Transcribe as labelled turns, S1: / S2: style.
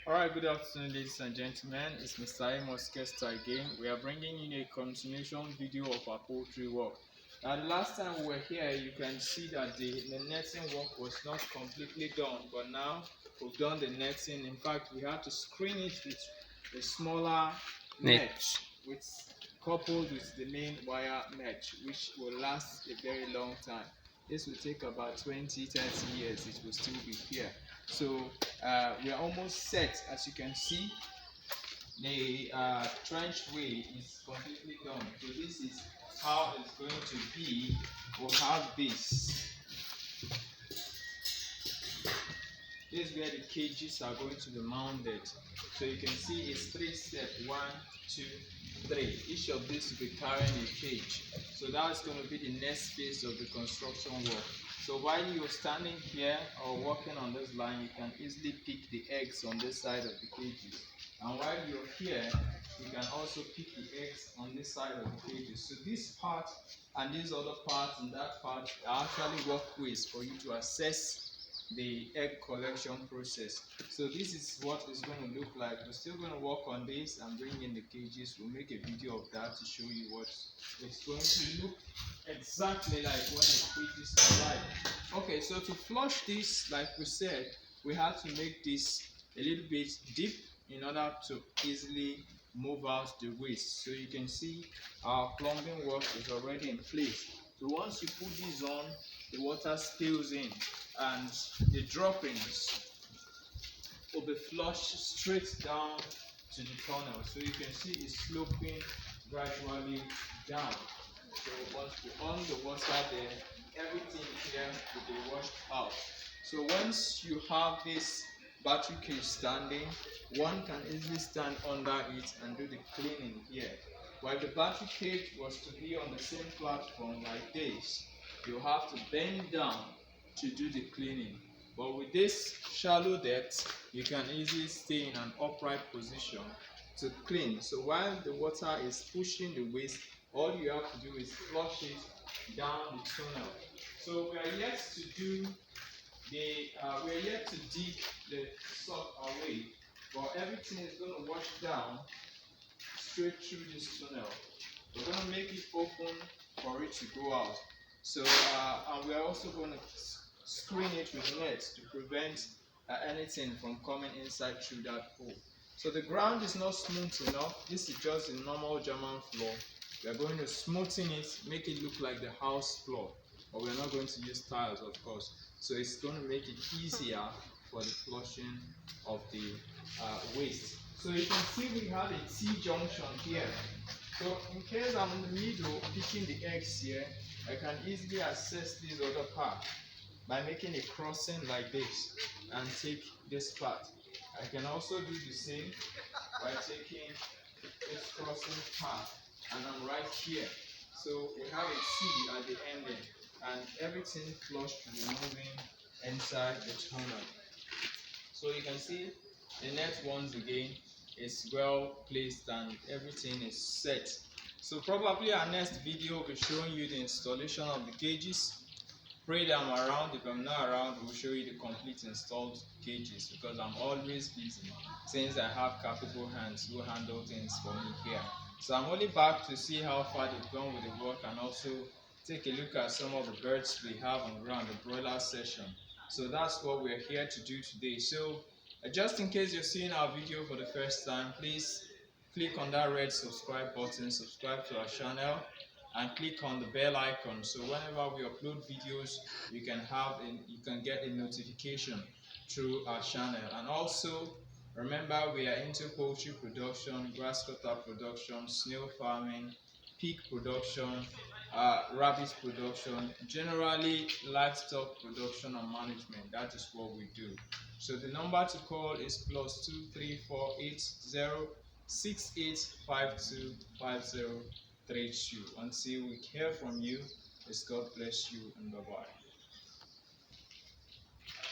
S1: Alright, good afternoon ladies and gentlemen, it's Mr. Amos Kester again. We are bringing in a continuation video of our poultry work. Now the last time we were here, you can see that the netting work was not completely done, but now we've done the netting. In fact, we had to screen it with a smaller net with coupled with the main wire mesh, which will last a very long time. This will take about 20-30 years, it will still be here. So we are almost set. As you can see, the trench way is completely done. So this is how it's going to be. We'll have this. This is where the cages are going to be mounted. So you can see it's 3 steps. 1, 2, 3. Each of these will be carrying a cage. So that's going to be the next phase of the construction work. So while you're standing here or working on this line, you can easily pick the eggs on this side of the cages. And while you're here, you can also pick the eggs on this side of the cages. So this part and these other parts and that part are actually walkways for you to access the egg collection process. So this is what it's going to look like. We're still going to work on this and bring in the cages. We'll make a video of that to show you what it's going to look exactly like when the cages arrive. Okay, so to flush this, like we said, we had to make this a little bit deep in order to easily move out the waste. So you can see our plumbing work is already in place. So once you put these on, the water spills in and the droppings will be flushed straight down to the tunnel. So you can see it's sloping gradually down. So once we on the water there, everything here will be washed out. So once you have this battery cage standing, one can easily stand under it and do the cleaning here. While the battery cage was to be on the same platform like this, you have to bend down to do the cleaning. But with this shallow depth, you can easily stay in an upright position to clean. So while the water is pushing the waste, all you have to do is flush it down the tunnel. So we are yet to do the we are yet to dig the stuff away, but everything is going to wash down straight through this tunnel. We're going to make it open for it to go out. So and we are also going to screen it with nets to prevent anything from coming inside through that hole. So the ground is not smooth enough. This is just a normal German floor. We are going to smoothen it, make it look like the house floor, but we're not going to use tiles, of course. So it's going to make it easier for the flushing of the waste. So you can see we have a T-junction here. So in case I'm in the middle picking the eggs here, I can easily access this other part by making a crossing like this and take this part. I can also do the same by taking this crossing part, and I'm right here. So we have a T at the ending, and everything flushed will be moving inside the tunnel. So you can see the net once again is well placed and everything is set. So probably our next video will be showing you the installation of the cages. Pray that I'm around. If I'm not around, we'll show you the complete installed cages, because I'm always busy since I have capable hands who handle things for me here. So I'm only back to see how far they've gone with the work and also take a look at some of the birds we have on ground, the broiler session. So that's what we're here to do today. So just in case you're seeing our video for the first time, please click on that red subscribe button, subscribe to our channel, and click on the bell icon, so whenever we upload videos, you can get a notification through our channel. And also remember, we are into poultry production, grass cutter production, snail farming, pig production, rabbit production, generally livestock production and management. That is what we do. So the number to call is +23480 68525032. Until we hear from you, God bless you and bye-bye.